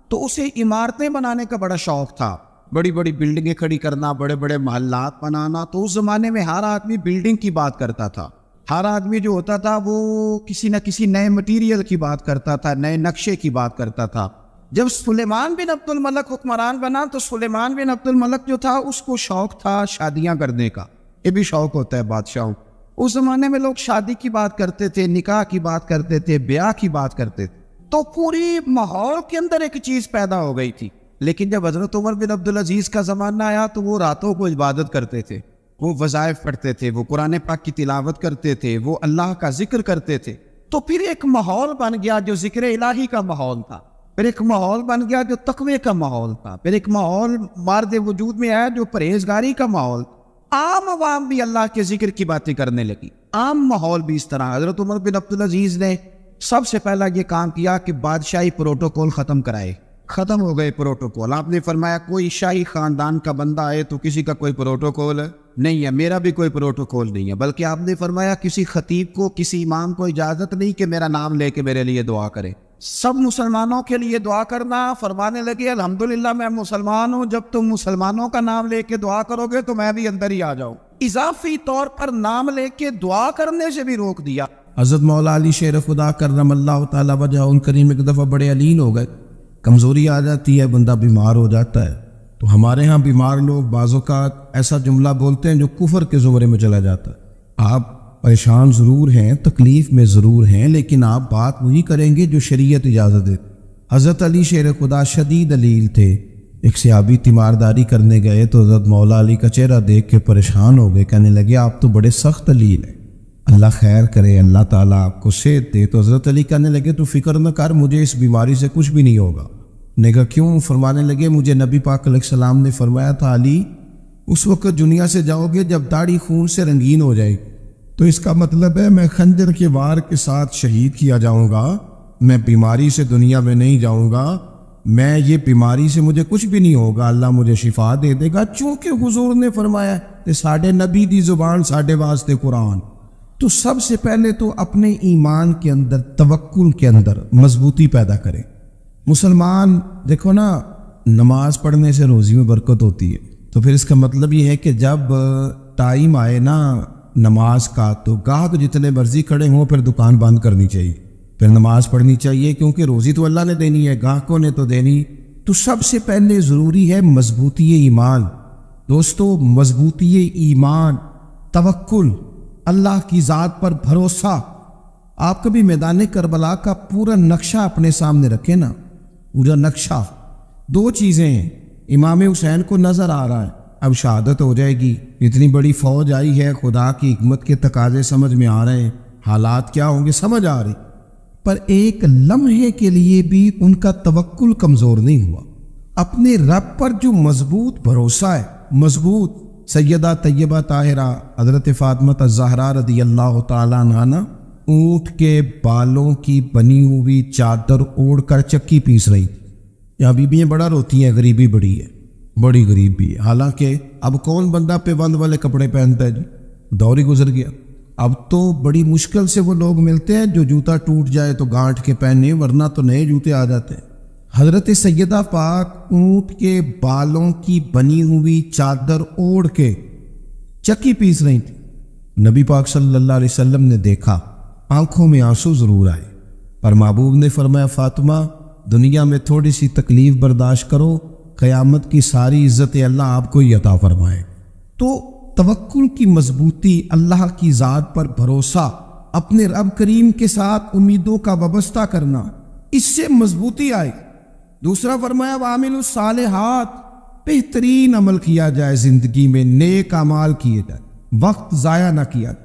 تو اسے عمارتیں بنانے کا بڑا شوق تھا, بڑی بڑی بلڈنگیں کھڑی کرنا, بڑے بڑے محلات بنانا. تو اس زمانے میں ہر آدمی بلڈنگ کی بات کرتا تھا, ہر آدمی جو ہوتا تھا وہ کسی نہ کسی نئے مٹیریل کی بات کرتا تھا, نئے نقشے کی بات کرتا تھا. جب سلیمان بن عبد الملک حکمران بنا تو سلیمان بن عبد الملک جو تھا اس کو شوق تھا شادیاں کرنے کا. یہ بھی شوق ہوتا ہے بادشاہوں. اس زمانے میں لوگ شادی کی بات کرتے تھے, نکاح کی بات کرتے تھے, بیاہ کی بات کرتے تھے. تو پوری ماحول کے اندر ایک چیز پیدا ہو گئی تھی. لیکن جب حضرت عمر بن عبدالعزیز کا زمانہ آیا تو وہ راتوں کو عبادت کرتے تھے, وہ وظائف پڑھتے تھے, وہ قرآن پاک کی تلاوت کرتے تھے, وہ اللہ کا ذکر کرتے تھے. تو پھر ایک ماحول بن گیا جو ذکر الہی کا ماحول تھا, پھر ایک ماحول بن گیا جو تقوی کا ماحول تھا, پھر ایک ماحول مارد وجود میں آیا جو پرہیزگاری کا ماحول. عام عوام بھی اللہ کے ذکر کی باتیں کرنے لگی, عام ماحول بھی اس طرح. حضرت عمر بن عبدالعزیز نے سب سے پہلا یہ کام کیا کہ بادشاہی پروٹوکول ختم کرائے. ختم ہو گئے پروٹوکول. آپ نے فرمایا کوئی شاہی خاندان کا بندہ آئے تو کسی کا کوئی پروٹوکول نہیں ہے, میرا بھی کوئی پروٹوکول نہیں ہے. بلکہ آپ نے فرمایا کسی خطیب کو, کسی امام کو اجازت نہیں کہ میرا نام لے کے میرے لیے دعا کرے. سب مسلمانوں کے لیے دعا کرنا. فرمانے لگے الحمدللہ میں مسلمان ہوں, جب تم مسلمانوں کا نام لے کے دعا کرو گے تو میں بھی اندر ہی آ جاؤں. اضافی طور پر نام لے کے دعا کرنے سے بھی روک دیا. حضرت مولا علی شیر خدا کرم اللہ تعالیٰ وجہ ان کریم ایک دفعہ بڑے علین ہو گئے, کمزوری آ جاتی ہے, بندہ بیمار ہو جاتا ہے. تو ہمارے ہاں بیمار لوگ بعض اوقات ایسا جملہ بولتے ہیں جو کفر کے زمرے میں چلا جاتا ہے. آپ پریشان ضرور ہیں, تکلیف میں ضرور ہیں, لیکن آپ بات وہی کریں گے جو شریعت اجازت دے. حضرت علی شیر خدا شدید علیل تھے. ایک صحابی تیمارداری کرنے گئے تو حضرت مولا علی کا چہرہ دیکھ کے پریشان ہو گئے, کہنے لگے آپ تو بڑے سخت علیل ہیں, اللہ خیر کرے, اللہ تعالیٰ آپ کو صحت دے. تو حضرت علی کہنے لگے تو فکر نہ کر, مجھے اس بیماری سے کچھ بھی نہیں ہوگا. نے کہا کیوں؟ فرمانے لگے مجھے نبی پاک علیہ السلام نے فرمایا تھا علی اس وقت دنیا سے جاؤ گے جب داڑھی خون سے رنگین ہو جائے, تو اس کا مطلب ہے میں خنجر کے وار کے ساتھ شہید کیا جاؤں گا, میں بیماری سے دنیا میں نہیں جاؤں گا, میں یہ بیماری سے مجھے کچھ بھی نہیں ہوگا, اللہ مجھے شفا دے دے گا. چونکہ حضور نے فرمایا کہ ساڈے نبی دی زبان ساڈے واسطے قرآن. تو سب سے پہلے تو اپنے ایمان کے اندر, توکل کے اندر مضبوطی پیدا کریں. مسلمان دیکھو نا, نماز پڑھنے سے روزی میں برکت ہوتی ہے، تو پھر اس کا مطلب یہ ہے کہ جب ٹائم آئے نا نماز کا تو گاہک جتنے مرضی کھڑے ہوں پھر دکان بند کرنی چاہیے، پھر نماز پڑھنی چاہیے، کیونکہ روزی تو اللہ نے دینی ہے، گاہکوں نے تو دینی۔ تو سب سے پہلے ضروری ہے مضبوطی ایمان۔ دوستو، مضبوطی ایمان، توکل، اللہ کی ذات پر بھروسہ۔ آپ کبھی میدان کربلا کا پورا نقشہ اپنے سامنے رکھیں نا، پورا نقشہ، دو چیزیں ہیں، امام حسین کو نظر آ رہا ہے اب شہادت ہو جائے گی، اتنی بڑی فوج آئی ہے، خدا کی حکمت کے تقاضے سمجھ میں آ رہے ہیں، حالات کیا ہوں گے سمجھ آ رہی، پر ایک لمحے کے لیے بھی ان کا توکل کمزور نہیں ہوا۔ اپنے رب پر جو مضبوط بھروسہ ہے، مضبوط، سیدہ طیبہ طاہرہ حضرت فاطمہ الزہرا رضی اللہ تعالیٰ عنہا اونٹ کے بالوں کی بنی ہوئی چادر اوڑھ کر چکی پیس رہی تھی۔ یہاں بیویاں بڑا روتی ہیں، غریبی بڑی ہے، بڑی غریبی ہے، حالانکہ اب کون بندہ پیبند والے کپڑے پہنتا ہے جی، دور ہی گزر گیا۔ اب تو بڑی مشکل سے وہ لوگ ملتے ہیں جو جوتا ٹوٹ جائے تو گانٹھ کے پہنے، ورنہ تو نئے جوتے آ جاتے ہیں۔ حضرت سیدہ پاک اونٹ کے بالوں کی بنی ہوئی چادر اوڑھ کے چکی پیس رہی تھی۔ نبی پاک صلی اللہ علیہ وسلم نے دیکھا، آنکھوں میں آنسو ضرور آئے، پر محبوب نے فرمایا فاطمہ دنیا میں تھوڑی سی تکلیف برداشت کرو، قیامت کی ساری عزت اللہ آپ کو ہی عطا فرمائے۔ تو توکل کی مضبوطی، اللہ کی ذات پر بھروسہ، اپنے رب کریم کے ساتھ امیدوں کا وابستہ کرنا، اس سے مضبوطی آئے۔ دوسرا فرمایا وَعَمِلُوا الصَّالِحَاتِ، بہترین عمل کیا جائے زندگی میں، نیک اعمال کیے جائے، وقت ضائع نہ کیا جائے،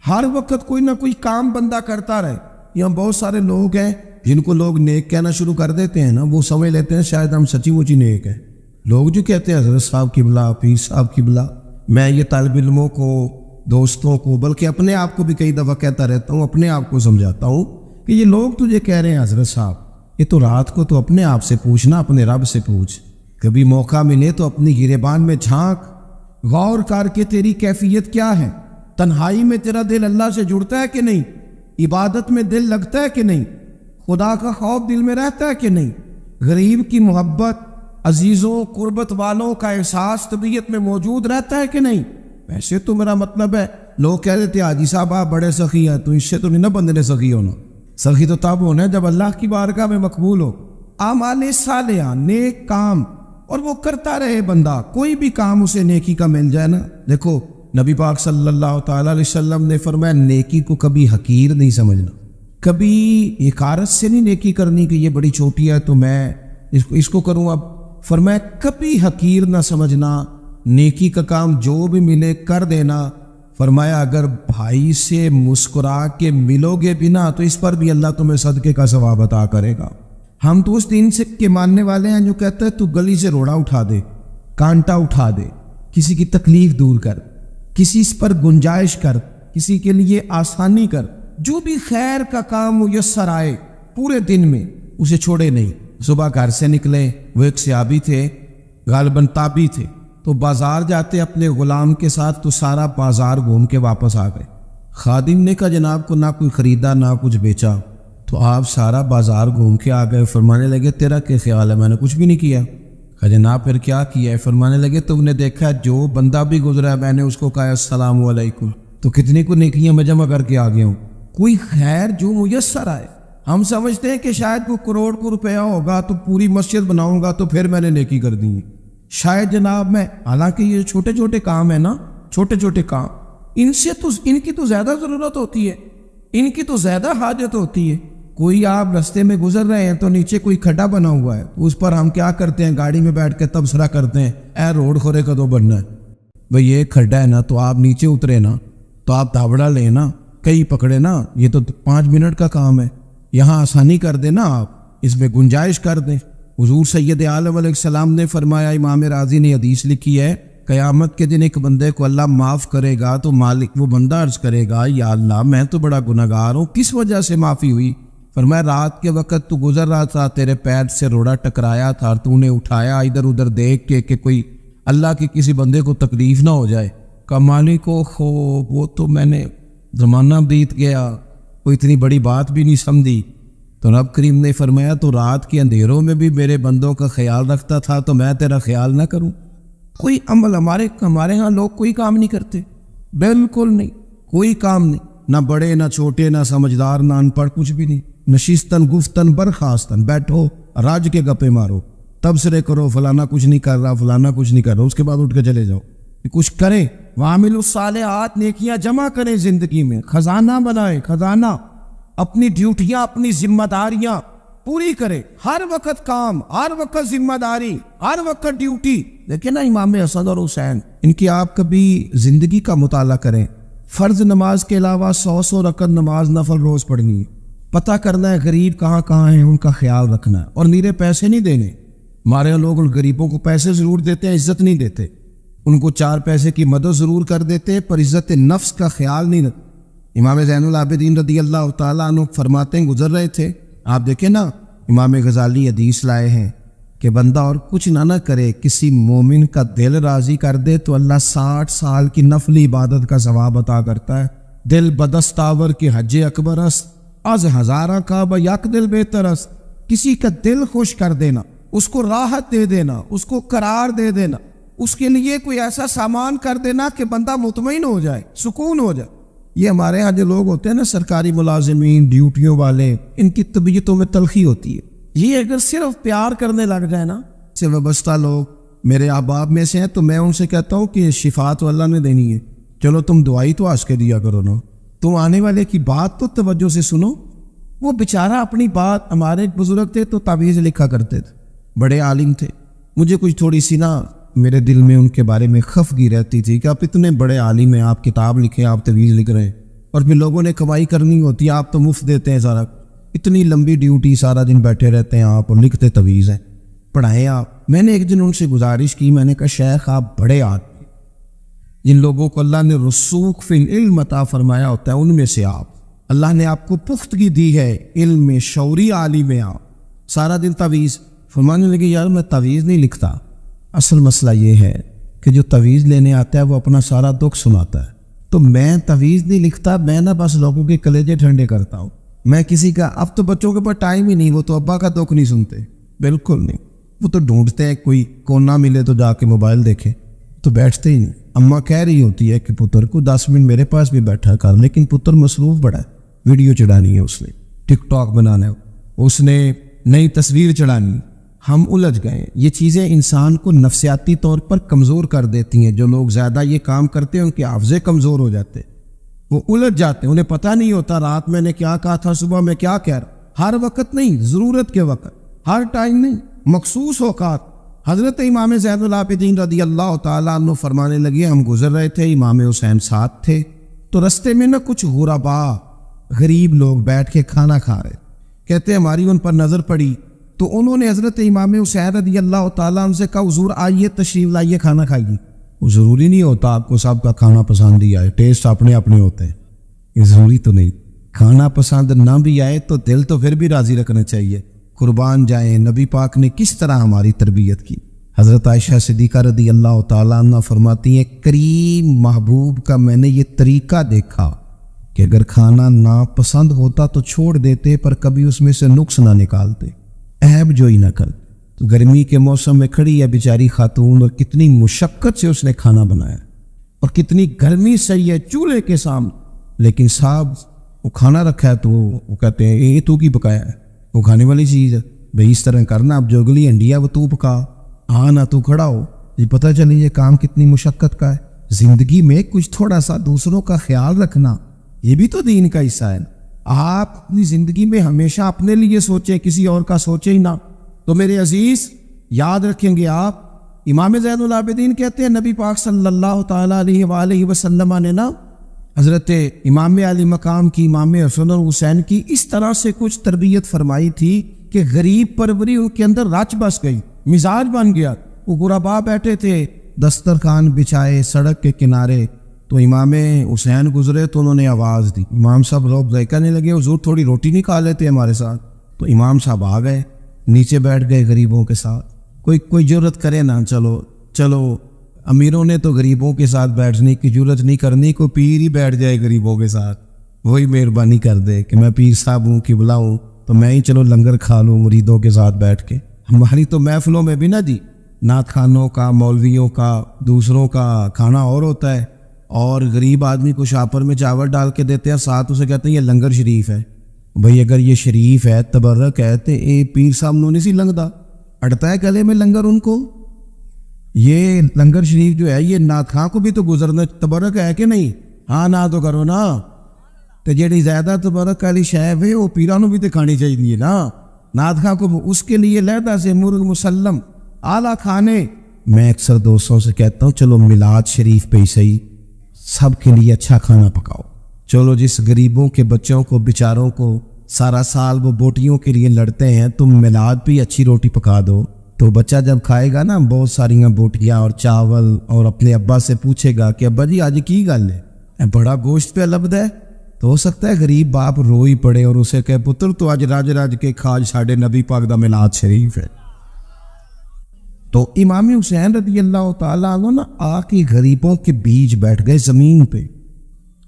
ہر وقت کوئی نہ کوئی کام بندہ کرتا رہے۔ یہاں بہت سارے لوگ ہیں جن کو لوگ نیک کہنا شروع کر دیتے ہیں نا، وہ سمجھ لیتے ہیں شاید ہم سچی مچی نیک ہیں۔ لوگ جو کہتے ہیں حضرت صاحب کی بلا، پیر صاحب کی بلا، میں یہ طالب علموں کو، دوستوں کو، بلکہ اپنے آپ کو بھی کئی دفعہ کہتا رہتا ہوں، اپنے آپ کو سمجھاتا ہوں کہ یہ لوگ تجھے کہہ رہے ہیں حضرت صاحب، یہ تو رات کو تو اپنے آپ سے پوچھنا، اپنے رب سے پوچھ، کبھی موقع ملے تو اپنی گریبان میں جھانک، غور کر کے تیری کیفیت کیا ہے، تنہائی میں تیرا دل اللہ سے جڑتا ہے کہ نہیں، عبادت میں دل لگتا ہے کہ نہیں، خدا کا خوف دل میں رہتا ہے کہ نہیں، غریب کی محبت، عزیزوں قربت والوں کا احساس طبیعت میں موجود رہتا ہے کہ نہیں۔ ویسے تو میرا مطلب ہے، لوگ کہہ دیتے ہیں حاجی صاحب آپ بڑے سخی ہیں، تو اس سے تو نہیں نا بندے نے سخی ہونا، سخی تو تب ہونا ہے جب اللہ کی بارگاہ میں مقبول ہو، اعمال صالحہ، نیک کام، اور وہ کرتا رہے بندہ، کوئی بھی کام اسے نیکی کا مل جائے نا۔ دیکھو نبی پاک صلی اللہ تعالیٰ علیہ وسلم نے فرمایا نیکی کو کبھی حقیر نہیں سمجھنا، کبھی حقارت سے نہیں نیکی کرنی کہ یہ بڑی چھوٹی ہے تو میں اس کو کروں۔ اب فرمایا کبھی حقیر نہ سمجھنا، نیکی کا کام جو بھی ملے کر دینا۔ فرمایا اگر بھائی سے مسکرا کے ملو گے بھی نا تو اس پر بھی اللہ تمہیں صدقے کا ثواب عطا کرے گا۔ ہم تو اس دین سے کے ماننے والے ہیں جو کہتا ہے تو گلی سے روڑا اٹھا دے، کانٹا اٹھا دے، کسی کی تکلیف دور کر، کسی پر گنجائش کر، کسی کے لیے آسانی کر، جو بھی خیر کا کام میسر آئے پورے دن میں اسے چھوڑے نہیں۔ صبح گھر سے نکلے، وہ ایک صحابی تھے، غالباً تابعی تھے، تو بازار جاتے اپنے غلام کے ساتھ تو سارا بازار گھوم کے واپس آ گئے۔ خادم نے کہا جناب کو نہ کوئی خریدا نہ کچھ بیچا، تو آپ سارا بازار گھوم کے آ گئے۔ فرمانے لگے تیرا کیا خیال ہے؟ میں نے کچھ بھی نہیں کیا۔ کہا جناب پھر کیا کیا ہے؟ فرمانے لگے تم نے دیکھا جو بندہ بھی گزرا ہے میں نے اس کو کہا السلام علیکم، تو کتنی کو نیکیاں میں جمع کر کے آ گیا ہوں۔ کوئی خیر جو میسر آئے، ہم سمجھتے ہیں کہ شاید وہ کروڑ کو روپیہ ہوگا تو پوری مسجد بناؤں گا تو پھر میں نے نیکی کر دی ہے، شاید جناب میں، حالانکہ یہ چھوٹے چھوٹے کام ہیں نا، چھوٹے چھوٹے کام، ان کی تو زیادہ ضرورت ہوتی ہے، ان کی تو زیادہ حاجت ہوتی ہے۔ کوئی آپ رستے میں گزر رہے ہیں تو نیچے کوئی کھڈا بنا ہوا ہے، اس پر ہم کیا کرتے ہیں، گاڑی میں بیٹھ کے تبصرہ کرتے ہیں اے روڈ کھورے کدو بننا ہے، بھئی یہ کھڈا ہے نا تو آپ نیچے اترے نا، تو آپ دھاوڑا لیں نا، کئی پکڑے نا، یہ تو 5 منٹ کا کام ہے، یہاں آسانی کر دیں نا، آپ اس میں گنجائش کر دیں۔ حضور سید عالم علیہ السلام نے فرمایا، امام راضی نے حدیث لکھی ہے، قیامت کے دن ایک بندے کو اللہ معاف کرے گا تو مالک وہ بندہ عرض کرے گا یا اللہ میں تو بڑا گناہگار ہوں، کس وجہ سے معافی ہوئی؟ فرمایا رات کے وقت تو گزر رہا تھا، تیرے پیر سے روڑا ٹکرایا تھا، تو نے اٹھایا ادھر ادھر دیکھ کے کہ کوئی اللہ کے کسی بندے کو تکلیف نہ ہو جائے، کہ مالک کو وہ تو میں نے زمانہ بیت گیا، کوئی اتنی بڑی بات بھی نہیں سمجھی، تو رب کریم نے فرمایا تو رات کے اندھیروں میں بھی میرے بندوں کا خیال رکھتا تھا تو میں تیرا خیال نہ کروں؟ کوئی عمل ہمارے ہاں لوگ کوئی کام نہیں کرتے، بالکل نہیں، کوئی کام نہیں، نہ بڑے نہ چھوٹے نہ سمجھدار نہ ان پڑھ، کچھ بھی نہیں، نشستن گفتن برخاستن، بیٹھو راج کے گپے مارو، تبصرے کرو فلانا کچھ نہیں کر رہا، فلانا کچھ نہیں کر رہا، اس کے بعد اٹھ کے چلے جاؤ، کچھ کریں، وعاملوا الصالحات، نیکیاں جمع کریں زندگی میں، خزانہ بنائیں، خزانہ، اپنی ڈیوٹیاں اپنی ذمہ داریاں پوری کریں، ہر وقت کام، ہر وقت ذمہ داری، ہر وقت ڈیوٹی۔ دیکھیں نا امام حسن اور حسین، ان کی آپ کبھی زندگی کا مطالعہ کریں، فرض نماز کے علاوہ 100 رکعت نماز نفل روز پڑھنی ہے، پتہ کرنا ہے غریب کہاں کہاں ہیں، ان کا خیال رکھنا ہے، اور نیرے پیسے نہیں دینے۔ ہمارے یہاں لوگ غریبوں کو پیسے ضرور دیتے ہیں، عزت نہیں دیتے، ان کو 4 پیسے کی مدد ضرور کر دیتے پر عزت نفس کا خیال نہیں رکھتے۔ امام زین العابدین رضی اللہ تعالیٰ عنہ فرماتے ہیں، گزر رہے تھے، آپ دیکھیں نا امام غزالی حدیث لائے ہیں کہ بندہ اور کچھ نہ کرے، کسی مومن کا دل راضی کر دے تو اللہ 60 سال کی نفلی عبادت کا ثواب عطا کرتا ہے۔ دل بدستاور کے حج اکبر است، از ہزارہ کعبہ یک دل بہتر است۔ کسی کا دل خوش کر دینا، اس کو راحت دے دینا، اس کو قرار دے دینا، اس کے لیے کوئی ایسا سامان کر دینا کہ بندہ مطمئن ہو جائے، سکون ہو جائے۔ یہ ہمارے ہاں جو لوگ ہوتے ہیں نا سرکاری ملازمین، ڈیوٹیوں والے، ان کی طبیعتوں میں تلخی ہوتی ہے۔ یہ اگر صرف پیار کرنے لگ جائے نا، سے وابستہ لوگ میرے احباب میں سے ہیں، تو میں ان سے کہتا ہوں کہ شفا تو اللہ نے دینی ہے، چلو تم دعائی تو آج کے دیا کرو نا، تم آنے والے کی بات تو توجہ سے سنو۔ وہ بیچارہ اپنی بات، ہمارے بزرگ تھے تو تعویذ لکھا کرتے تھے، بڑے عالم تھے، مجھے کچھ تھوڑی سی نا میرے دل میں ان کے بارے میں خفگی رہتی تھی کہ آپ اتنے بڑے عالم ہیں، آپ کتاب لکھیں، آپ تعویذ لکھ رہے ہیں، اور پھر لوگوں نے کمائی کرنی ہوتی ہے، آپ تو مفت دیتے ہیں سارا، اتنی لمبی ڈیوٹی، سارا دن بیٹھے رہتے ہیں آپ اور لکھتے تعویذ ہیں، پڑھائیں آپ۔ میں نے ایک دن ان سے گزارش کی، میں نے کہا شیخ آپ بڑے آدمی، جن لوگوں کو اللہ نے رسوخ فی العلم عطا فرمایا ہوتا ہے ان میں سے آپ، اللہ نے آپ کو پختگی دی ہے علم میں، شعوری عالم میں، آپ سارا دن تعویذ۔ فرمانے لگے یار میں تعویذ نہیں لکھتا، اصل مسئلہ یہ ہے کہ جو تعویذ لینے آتا ہے وہ اپنا سارا دکھ سناتا ہے، تو میں تعویذ نہیں لکھتا، میں نہ بس لوگوں کے کلیجے ٹھنڈے کرتا ہوں، میں کسی کا، اب تو بچوں کے پاس ٹائم ہی نہیں، وہ تو ابا کا دکھ نہیں سنتے، بالکل نہیں، وہ تو ڈھونڈتے ہیں کوئی کونا ملے تو جا کے موبائل دیکھے، تو بیٹھتے ہی نہیں۔ اماں کہہ رہی ہوتی ہے کہ پتر کو 10 منٹ میرے پاس بھی بیٹھا کر، لیکن پتر مصروف بڑا ہے، ویڈیو چڑھانی ہے، اس نے ٹک ٹاک بنانا ہے، اس نے نئی تصویر چڑھانی، ہم الجھ گئے۔ یہ چیزیں انسان کو نفسیاتی طور پر کمزور کر دیتی ہیں، جو لوگ زیادہ یہ کام کرتے ہیں ان کے حافظے کمزور ہو جاتے، وہ الجھ جاتے ہیں، انہیں پتہ نہیں ہوتا رات میں نے کیا کہا تھا، صبح میں کیا کہہ رہا، ہر وقت نہیں، ضرورت کے وقت، ہر ٹائم نہیں، مخصوص اوقات۔ حضرت امام زین العابدین رضی اللہ تعالیٰ عنہ فرمانے لگے، ہم گزر رہے تھے، امام حسین ساتھ تھے، تو رستے میں نہ کچھ غربا، غریب لوگ بیٹھ کے کھانا کھا رہے، کہتے ہماری ان پر نظر پڑی تو انہوں نے حضرت امام حسین رضی اللہ تعالیٰ عنہ سے کہا حضور آئیے تشریف لائیے کھانا کھائیے۔ وہ ضروری نہیں ہوتا آپ کو سب کا کھانا پسند ہی آئے، ٹیسٹ اپنے اپنے ہوتے ہیں، یہ ضروری تو نہیں، کھانا پسند نہ بھی آئے تو دل تو پھر بھی راضی رکھنا چاہیے۔ قربان جائیں نبی پاک نے کس طرح ہماری تربیت کی۔ حضرت عائشہ صدیقہ رضی اللہ تعالیٰ عنہ فرماتی ہیں کریم محبوب کا میں نے یہ طریقہ دیکھا کہ اگر کھانا ناپسند ہوتا تو چھوڑ دیتے، پر کبھی اس میں سے نقص نہ نکالتے، عیب جوئی نہ کرتے۔ تو گرمی کے موسم میں کھڑی ہے بیچاری خاتون، اور کتنی مشقت سے اس نے کھانا بنایا، اور کتنی گرمی سہی ہے چولہے کے سامنے، لیکن صاحب وہ کھانا رکھا ہے تو وہ کہتے ہیں یہ تو کی پکایا ہے، وہ کھانے والی چیز ہے بھئی، اس طرح کرنا، اب جو اگلی انڈیا وہ تو پکا، ہاں نہ تو کھڑا ہو، یہ پتہ چلے یہ کام کتنی مشقت کا ہے۔ زندگی میں کچھ تھوڑا سا دوسروں کا خیال رکھنا یہ بھی تو دین کا حصہ ہے۔ آپ اپنی زندگی میں ہمیشہ اپنے لیے سوچیں، کسی اور کا سوچیں ہی نہ۔ تو میرے عزیز یاد رکھیں گے آپ، امام زین العابدین کہتے ہیں نبی پاک صلی اللہ تعالیٰ علیہ وآلہ وسلم نے نا حضرت امام علی مقام کی، امام حسن اور حسین کی اس طرح سے کچھ تربیت فرمائی تھی کہ غریب پروری ان کے اندر رچ بس گئی، مزاج بن گیا۔ وہ غربا بیٹھے تھے، دسترخوان بچھائے سڑک کے کنارے، تو امام حسین گزرے تو انہوں نے آواز دی، امام صاحب لوگ کہنے لگے حضور تھوڑی روٹی نہیں کھا لیتے ہمارے ساتھ، تو امام صاحب آ گئے، نیچے بیٹھ گئے غریبوں کے ساتھ۔ کوئی جرت کرے نا، چلو امیروں نے تو غریبوں کے ساتھ بیٹھنے کی جرت نہیں کرنی، کوئی پیر ہی بیٹھ جائے غریبوں کے ساتھ، وہی مہربانی کر دے کہ میں پیر صاحب ہوں کہ بلاؤں، تو تو میں ہی چلو لنگر کھا لوں مریدوں کے ساتھ بیٹھ کے. ہماری تو محفلوں میں بھی نا جی نعت خانوں کا، مولویوں کا، دوسروں کا کھانا اور ہوتا ہے، اور غریب آدمی کو شاپر میں چاول ڈال کے دیتے ہیں، ساتھ اسے کہتے ہیں یہ لنگر شریف ہے. بھئی اگر یہ شریف ہے، تبرک ہے، تو اے پیر صاحب نو نہیں سی لنگدا، اڑتا ہے گلے میں لنگر ان کو. یہ لنگر شریف جو ہے یہ نعت خاں کو بھی تو گزرنا تبرک ہے کہ نہیں؟ ہاں نہ تو کرو نا. تو جیڑی زیادہ تبرک والی شے ہے وہ پیراں نو بھی تو کھانی چاہیے نا. نعت خاں کو اس کے لیے لہدا سے مرغ مسلم اعلیٰ کھانے. میں اکثر دوستوں سے کہتا ہوں چلو میلاد شریف پہ ہی صحیح سب کے لیے اچھا کھانا پکاؤ. چلو جس غریبوں کے بچوں کو بیچاروں کو سارا سال وہ بوٹیوں کے لیے لڑتے ہیں، تم میلاد پہ اچھی روٹی پکا دو، تو بچہ جب کھائے گا نا بہت ساریاں بوٹیاں اور چاول، اور اپنے ابا سے پوچھے گا کہ ابا جی آج کی گل ہے، بڑا گوشت پہ لبد ہے، تو ہو سکتا ہے غریب باپ روئی پڑے اور اسے کہے پتر تو آج راج راج کے کھاج ساڈے نبی پاک دا میلاد شریف ہے. تو امام حسین رضی اللہ تعالیٰ عنہ نا آ کے غریبوں کے بیچ بیٹھ گئے زمین پہ.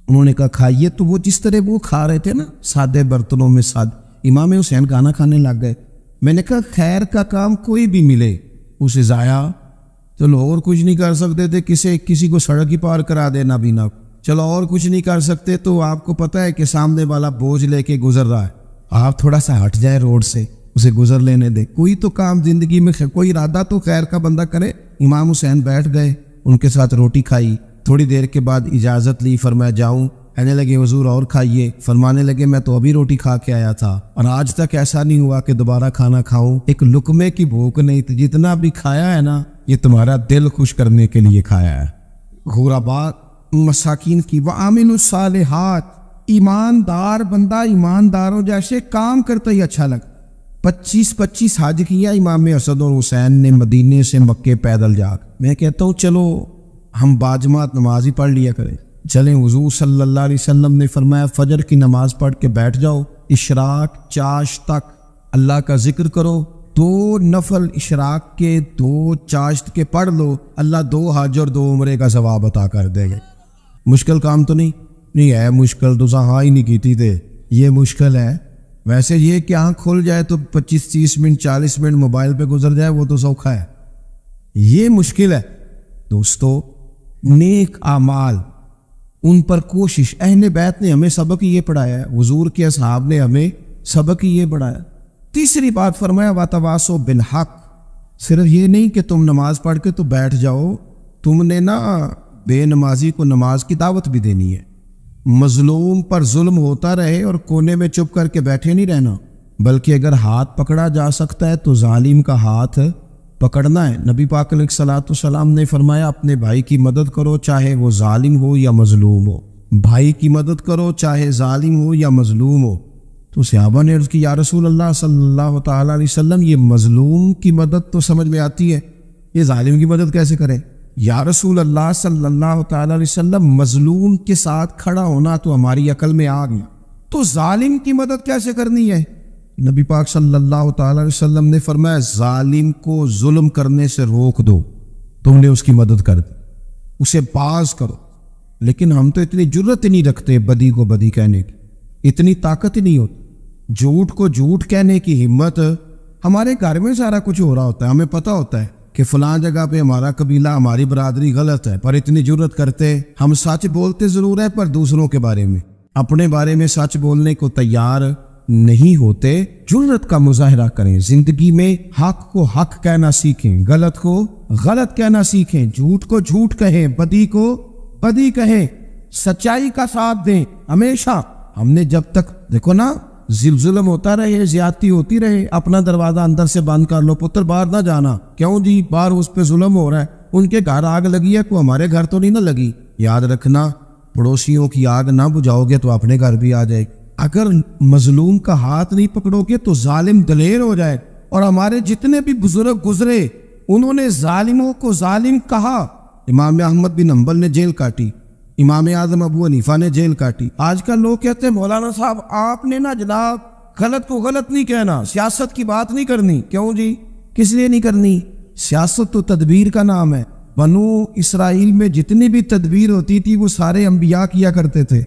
انہوں نے کہا کھائیے. تو وہ جس طرح وہ کھا رہے تھے نا سادے برتنوں میں امام حسین کھانا کھانے لگ گئے. میں نے کہا خیر کا کام کوئی بھی ملے اسے ضائع، چلو اور کچھ نہیں کر سکتے تھے، کسی کو سڑک ہی پار کرا دینا بھی نہ، چلو اور کچھ نہیں کر سکتے تو آپ کو پتہ ہے کہ سامنے والا بوجھ لے کے گزر رہا ہے، آپ تھوڑا سا ہٹ جائے روڈ سے، اسے گزر لینے دے. کوئی تو کام زندگی میں کوئی ارادہ تو خیر کا بندہ کرے. امام حسین بیٹھ گئے، ان کے ساتھ روٹی کھائی. تھوڑی دیر کے بعد اجازت لی، فرمایا جاؤں. کہنے لگے حضور اور کھائیے. فرمانے لگے میں تو ابھی روٹی کھا کے آیا تھا اور آج تک ایسا نہیں ہوا کہ دوبارہ کھانا کھاؤں. ایک لقمے کی بھوک نہیں تھی، جتنا بھی کھایا ہے نا یہ تمہارا دل خوش کرنے کے لیے کھایا ہے. غرباء مساکین کی وعامل الصالحات، ایماندار بندہ ایمانداروں جیسے کام کرتا ہی اچھا لگتا. 25 حج کیا امام حسن اور حسین نے مدینے سے مکے پیدل جا. میں کہتا ہوں چلو ہم باجماعت نماز ہی پڑھ لیا کریں. چلیں حضور صلی اللہ علیہ وسلم نے فرمایا فجر کی نماز پڑھ کے بیٹھ جاؤ، اشراق چاشت تک اللہ کا ذکر کرو. 2 نفل اشراق کے 2 چاشت کے پڑھ لو، اللہ 2 حج اور 2 عمرے کا ثواب عطا کر دے گا. مشکل کام تو نہیں ہے. مشکل تو ہاں ہی نہیں کیتی تھے، یہ مشکل ہے. ویسے یہ کہ آنکھ کھل جائے تو 25-30 منٹ 40 منٹ موبائل پہ گزر جائے وہ تو سوکھا ہے، یہ مشکل ہے. دوستو نیک اعمال ان پر کوشش. اہل بیت نے ہمیں سبق یہ پڑھایا ہے، حضور کے اصحاب نے ہمیں سبق یہ پڑھایا. تیسری بات فرمایا وتواصوا بالحق. صرف یہ نہیں کہ تم نماز پڑھ کے تو بیٹھ جاؤ، تم نے نا بے نمازی کو نماز کی دعوت بھی دینی ہے. مظلوم پر ظلم ہوتا رہے اور کونے میں چپ کر کے بیٹھے نہیں رہنا، بلکہ اگر ہاتھ پکڑا جا سکتا ہے تو ظالم کا ہاتھ پکڑنا ہے. نبی پاک علیہ الصلوۃ والسلام نے فرمایا اپنے بھائی کی مدد کرو چاہے وہ ظالم ہو یا مظلوم ہو. بھائی کی مدد کرو چاہے ظالم ہو یا مظلوم ہو. تو صحابہ نے عرض کی یا رسول اللہ صلی اللہ تعالیٰ علیہ وسلم یہ مظلوم کی مدد تو سمجھ میں آتی ہے، یہ ظالم کی مدد کیسے کریں؟ یا رسول اللہ صلی اللہ تعالیٰ علیہ وسلم مظلوم کے ساتھ کھڑا ہونا تو ہماری عقل میں آ گیا، تو ظالم کی مدد کیسے کرنی ہے؟ نبی پاک صلی اللہ تعالیٰ علیہ وسلم نے فرمایا ظالم کو ظلم کرنے سے روک دو، تم نے اس کی مدد کر دی، اسے باز کرو. لیکن ہم تو اتنی جرت ہی نہیں رکھتے بدی کو بدی کہنے کی، اتنی طاقت ہی نہیں ہوتی. جھوٹ کو جھوٹ کہنے کی ہمت. ہمارے گھر میں سارا کچھ ہو رہا ہوتا ہے، ہمیں پتہ ہوتا ہے کہ فلاں جگہ پہ ہمارا قبیلہ ہماری برادری غلط ہے، پر اتنی جرت کرتے. ہم سچ بولتے ضرور ہے پر دوسروں کے بارے میں، اپنے بارے میں سچ بولنے کو تیار نہیں ہوتے. جرت کا مظاہرہ کریں، زندگی میں حق کو حق کہنا سیکھیں، غلط کو غلط کہنا سیکھیں، جھوٹ کو جھوٹ کہیں، بدی کو بدی کہیں، سچائی کا ساتھ دیں ہمیشہ. ہم نے جب تک دیکھو نا ظلم ہوتا رہے، زیادتی ہوتی رہے، اپنا دروازہ اندر سے بند کر لو، پتر باہر نہ جانا. کیوں جی؟ باہر اس پہ ظلم ہو رہا ہے، ان کے گھر آگ لگی ہے، کوئی ہمارے گھر تو نہیں نہ لگی. یاد رکھنا پڑوسیوں کی آگ نہ بجھاؤ گے تو اپنے گھر بھی آ جائے. اگر مظلوم کا ہاتھ نہیں پکڑو گے تو ظالم دلیر ہو جائے. اور ہمارے جتنے بھی بزرگ گزرے انہوں نے ظالموں کو ظالم کہا. امام احمد بن حنبل نے جیل کاٹی، امام اعظم ابو حنیفہ نے جیل کاٹی. آج کل لوگ کہتے ہیں مولانا صاحب آپ نے نا جناب غلط کو غلط نہیں کہنا، سیاست کی بات نہیں کرنی. کیوں جی؟ کس لیے نہیں کرنی؟ سیاست تو تدبیر کا نام ہے. بنو اسرائیل میں جتنی بھی تدبیر ہوتی تھی وہ سارے انبیاء کیا کرتے تھے.